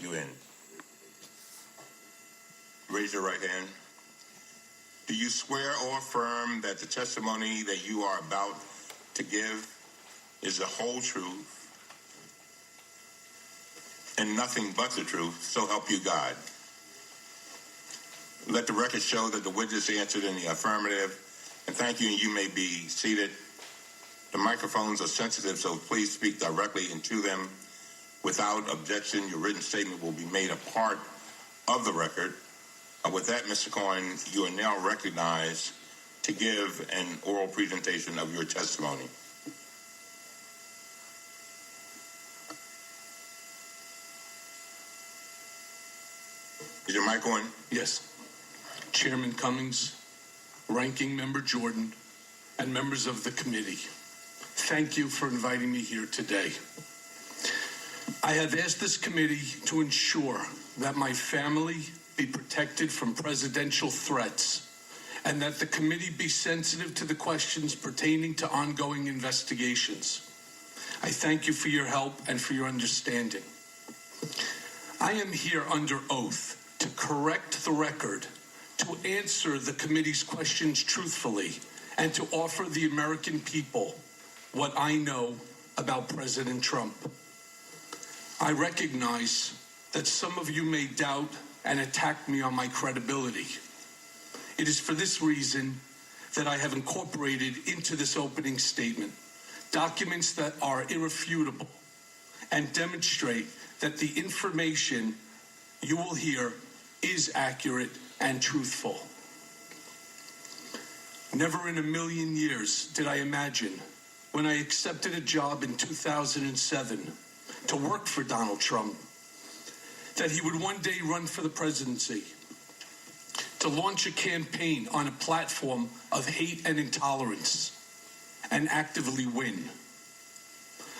you in. Raise your right hand. Do you swear or affirm that the testimony that you are about to give is the whole truth and nothing but the truth, so help you God? Let the record show that the witness answered in the affirmative, and thank you, and you may be seated. The microphones are sensitive, so please speak directly into them. Without objection, your written statement will be made a part of the record. With that, Mr. Cohen, you are now recognized to give an oral presentation of your testimony. Is your mic on? Yes. Chairman Cummings, Ranking Member Jordan, and members of the committee, thank you for inviting me here today. I have asked this committee to ensure that my family be protected from presidential threats and that the committee be sensitive to the questions pertaining to ongoing investigations. I thank you for your help and for your understanding. I am here under oath to correct the record, to answer the committee's questions truthfully, and to offer the American people what I know about President Trump. I recognize that some of you may doubt and attack me on my credibility. It is for this reason that I have incorporated into this opening statement documents that are irrefutable and demonstrate that the information you will hear is accurate and truthful. Never in a million years did I imagine, when I accepted a job in 2007 to work for Donald Trump, that he would one day run for the presidency, to launch a campaign on a platform of hate and intolerance, and actively win.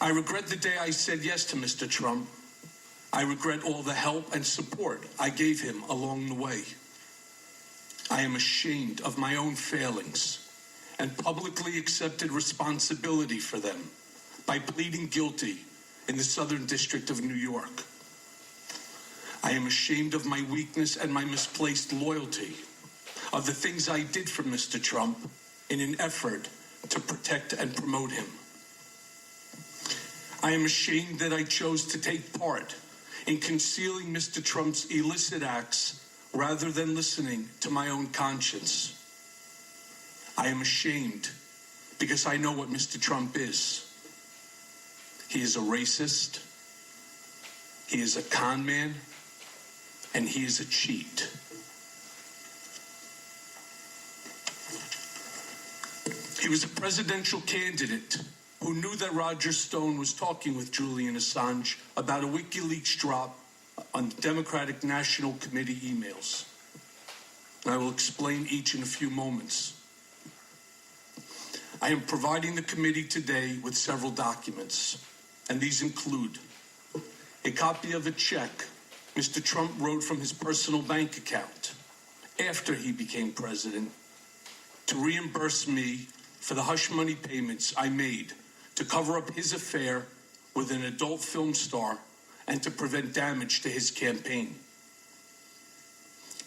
I regret the day I said yes to Mr. Trump. I regret all the help and support I gave him along the way. I am ashamed of my own failings and publicly accepted responsibility for them by pleading guilty in the Southern District of New York. I am ashamed of my weakness and my misplaced loyalty, of the things I did for Mr. Trump in an effort to protect and promote him. I am ashamed that I chose to take part in concealing Mr. Trump's illicit acts rather than listening to my own conscience. I am ashamed because I know what Mr. Trump is. He is a racist, he is a con man, and he is a cheat. He was a presidential candidate who knew that Roger Stone was talking with Julian Assange about a WikiLeaks drop on Democratic National Committee emails. And I will explain each in a few moments. I am providing the committee today with several documents, and these include a copy of a check Mr. Trump wrote from his personal bank account after he became president to reimburse me for the hush money payments I made to cover up his affair with an adult film star and to prevent damage to his campaign.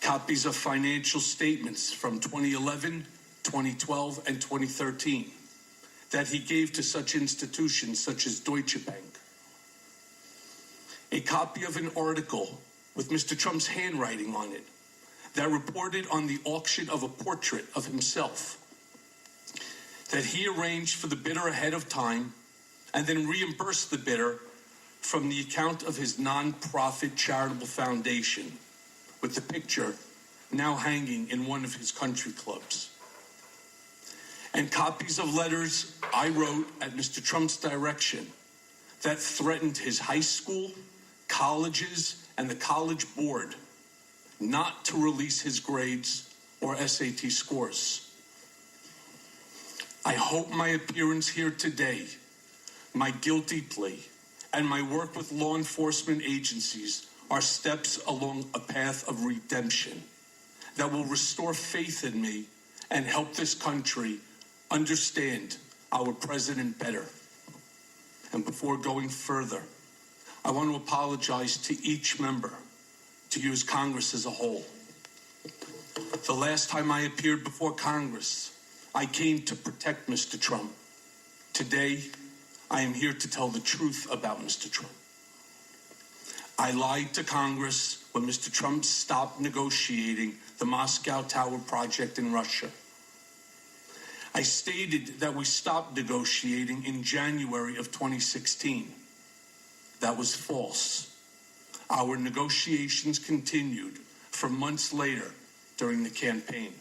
Copies of financial statements from 2011, 2012, and 2013 that he gave to such institutions such as Deutsche Bank. A copy of an article with Mr. Trump's handwriting on it that reported on the auction of a portrait of himself that he arranged for the bidder ahead of time and then reimbursed the bidder from the account of his nonprofit charitable foundation, with the picture now hanging in one of his country clubs. And copies of letters I wrote at Mr. Trump's direction that threatened his high school, colleges, and the college board not to release his grades or SAT scores. I hope my appearance here today, my guilty plea, and my work with law enforcement agencies are steps along a path of redemption that will restore faith in me and help this country understand our president better. And before going further, I want to apologize to each member, to you as Congress as a whole. The last time I appeared before Congress, I came to protect Mr. Trump. Today, I am here to tell the truth about Mr. Trump. I lied to Congress when Mr. Trump stopped negotiating the Moscow Tower project in Russia. I stated that we stopped negotiating in January of 2016. That was false. Our negotiations continued for months later during the campaign.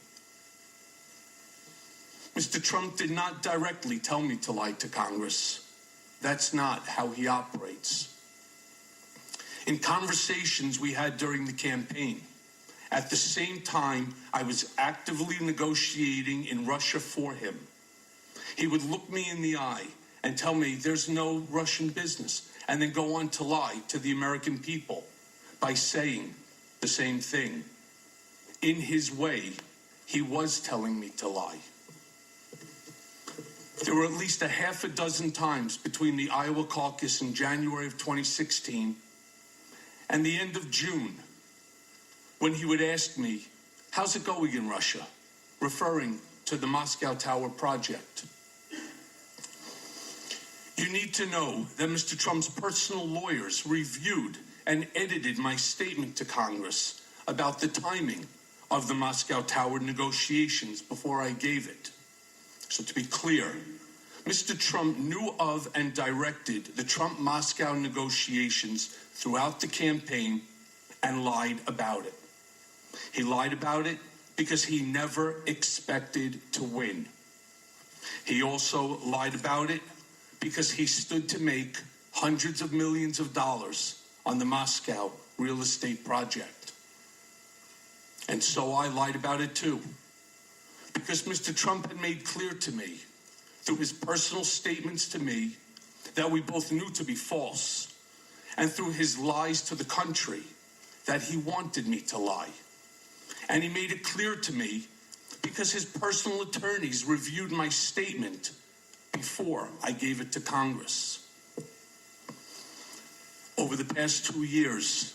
Mr. Trump did not directly tell me to lie to Congress. That's not how he operates. In conversations we had during the campaign, at the same time I was actively negotiating in Russia for him, he would look me in the eye and tell me there's no Russian business, and then go on to lie to the American people by saying the same thing. In his way, he was telling me to lie. There were at least a half a dozen times between the Iowa caucus in January of 2016 and the end of June when he would ask me, "How's it going in Russia?" referring to the Moscow Tower project. You need to know that Mr. Trump's personal lawyers reviewed and edited my statement to Congress about the timing of the Moscow Tower negotiations before I gave it. So to be clear, Mr. Trump knew of and directed the Trump-Moscow negotiations throughout the campaign and lied about it. He lied about it because he never expected to win. He also lied about it because he stood to make hundreds of millions of dollars on the Moscow real estate project. And so I lied about it too, because Mr. Trump had made clear to me, through his personal statements to me, that we both knew to be false, and through his lies to the country, that he wanted me to lie. And he made it clear to me because his personal attorneys reviewed my statement before I gave it to Congress. Over the past 2 years,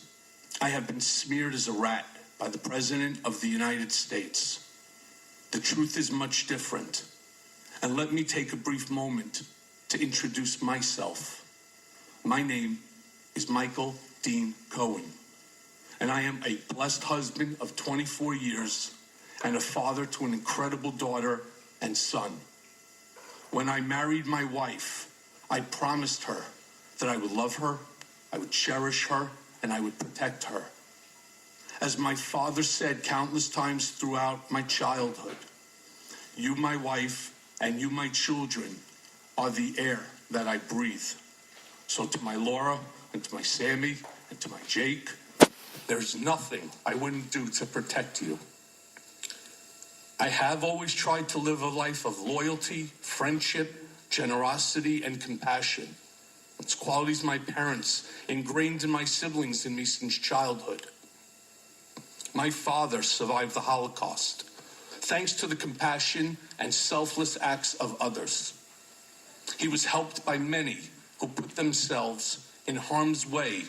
I have been smeared as a rat by the President of the United States. The truth is much different. And let me take a brief moment to introduce myself. My name is Michael Dean Cohen, and I am a blessed husband of 24 years and a father to an incredible daughter and son. When I married my wife, I promised her that I would love her, I would cherish her, and I would protect her. As my father said countless times throughout my childhood, you, my wife, and you, my children, are the air that I breathe. So to my Laura, and to my Sammy, and to my Jake, there's nothing I wouldn't do to protect you. I have always tried to live a life of loyalty, friendship, generosity, and compassion. It's qualities my parents ingrained in my siblings and me since childhood. My father survived the Holocaust, thanks to the compassion and selfless acts of others. He was helped by many who put themselves in harm's way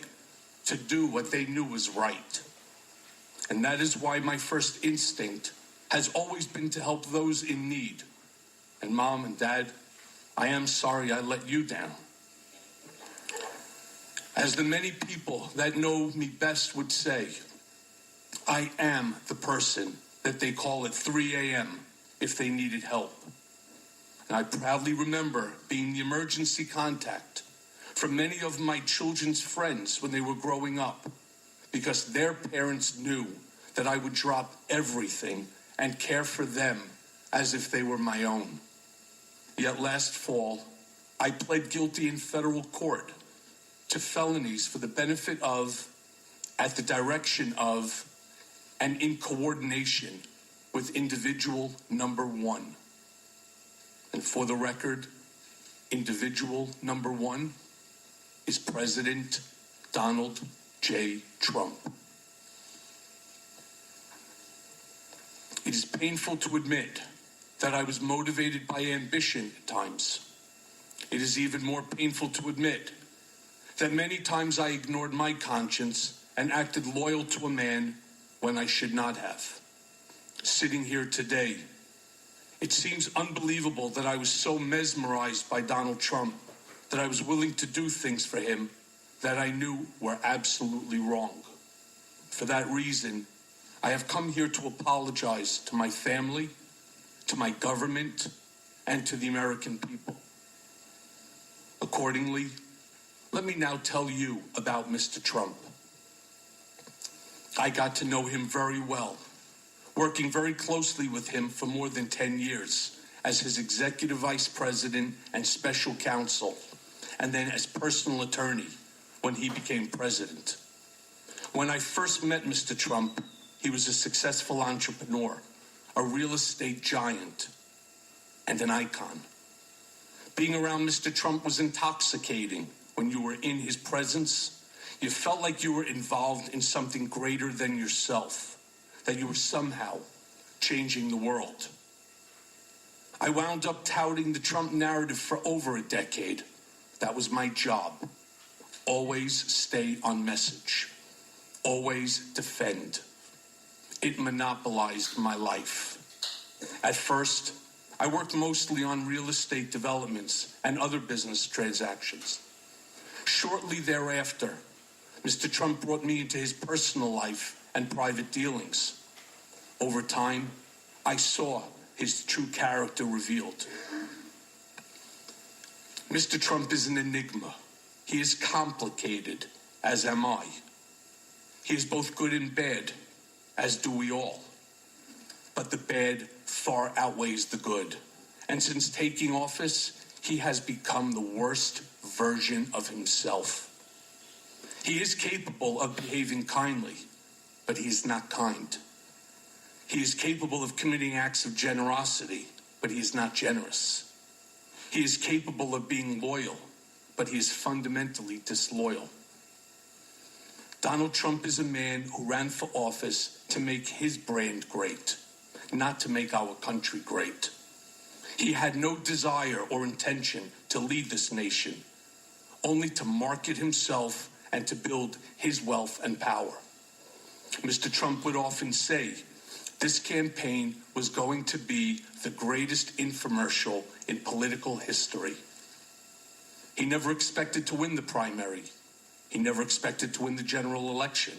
to do what they knew was right. And that is why my first instinct has always been to help those in need. And Mom and Dad, I am sorry I let you down. As the many people that know me best would say, I am the person that they call at 3 a.m. if they needed help. And I proudly remember being the emergency contact for many of my children's friends when they were growing up, because their parents knew that I would drop everything and care for them as if they were my own. Yet last fall, I pled guilty in federal court to felonies for the benefit of, at the direction of, and in coordination with individual number one. And for the record, individual number one is President Donald J. Trump. It is painful to admit that I was motivated by ambition at times. It is even more painful to admit that many times I ignored my conscience and acted loyal to a man when I should not have. Sitting here today, it seems unbelievable that I was so mesmerized by Donald Trump that I was willing to do things for him that I knew were absolutely wrong. For that reason, I have come here to apologize to my family, to my government, and to the American people. Accordingly, let me now tell you about Mr. Trump. I got to know him very well, working very closely with him for more than 10 years as his executive vice president and special counsel, and then as personal attorney when he became president. When I first met Mr. Trump, he was a successful entrepreneur, a real estate giant, and an icon. Being around Mr. Trump was intoxicating. When you were in his presence, you felt like you were involved in something greater than yourself, that you were somehow changing the world. I wound up touting the Trump narrative for over a decade. That was my job. Always stay on message. Always defend. It monopolized my life. At first, I worked mostly on real estate developments and other business transactions. Shortly thereafter, Mr. Trump brought me into his personal life and private dealings. Over time, I saw his true character revealed. Mr. Trump is an enigma. He is complicated, as am I. He is both good and bad, as do we all. But the bad far outweighs the good. And since taking office, he has become the worst version of himself. He is capable of behaving kindly, but he is not kind. He is capable of committing acts of generosity, but he is not generous. He is capable of being loyal, but he is fundamentally disloyal. Donald Trump is a man who ran for office to make his brand great, not to make our country great. He had no desire or intention to lead this nation, only to market himself and to build his wealth and power. Mr. Trump would often say, this campaign was going to be the greatest infomercial in political history. He never expected to win the primary. He never expected to win the general election.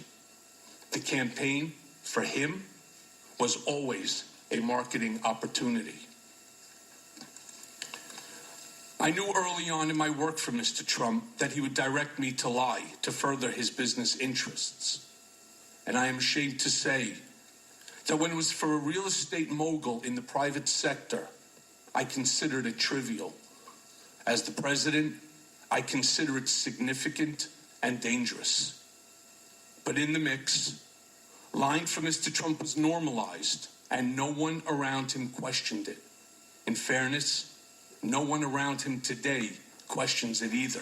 The campaign, for him, was always a marketing opportunity. I knew early on in my work for Mr. Trump that he would direct me to lie to further his business interests. And I am ashamed to say that when it was for a real estate mogul in the private sector, I considered it trivial. As the president, I consider it significant and dangerous. But in the mix, lying for Mr. Trump was normalized, and no one around him questioned it. In fairness, no one around him today questions it either.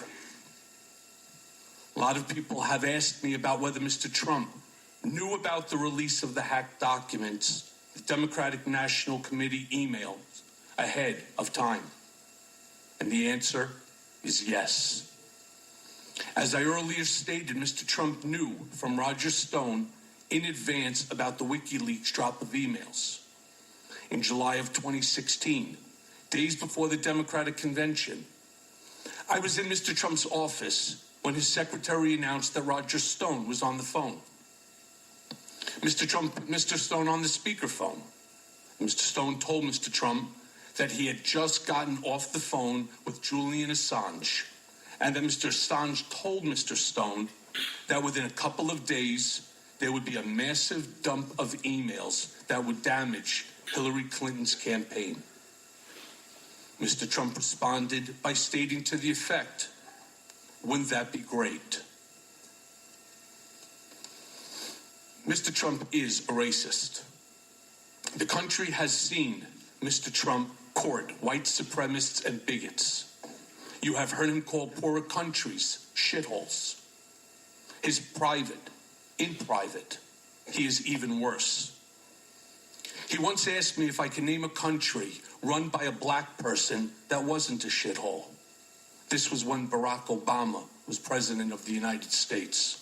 A lot of people have asked me about whether Mr. Trump knew about the release of the hacked documents, the Democratic National Committee emails, ahead of time. And the answer is yes. As I earlier stated, Mr. Trump knew from Roger Stone in advance about the WikiLeaks drop of emails. In July of 2016, days before the Democratic convention, I was in Mr. Trump's office when his secretary announced that Roger Stone was on the phone. Mr. Trump put Mr. Stone on the speakerphone. Mr. Stone told Mr. Trump that he had just gotten off the phone with Julian Assange, and that Mr. Assange told Mr. Stone that within a couple of days, there would be a massive dump of emails that would damage Hillary Clinton's campaign. Mr. Trump responded by stating to the effect, "Wouldn't that be great?" Mr. Trump is a racist. The country has seen Mr. Trump court white supremacists and bigots. You have heard him call poorer countries shitholes. In private, he is even worse. He once asked me if I could name a country run by a black person that wasn't a shithole. This was when Barack Obama was President of the United States.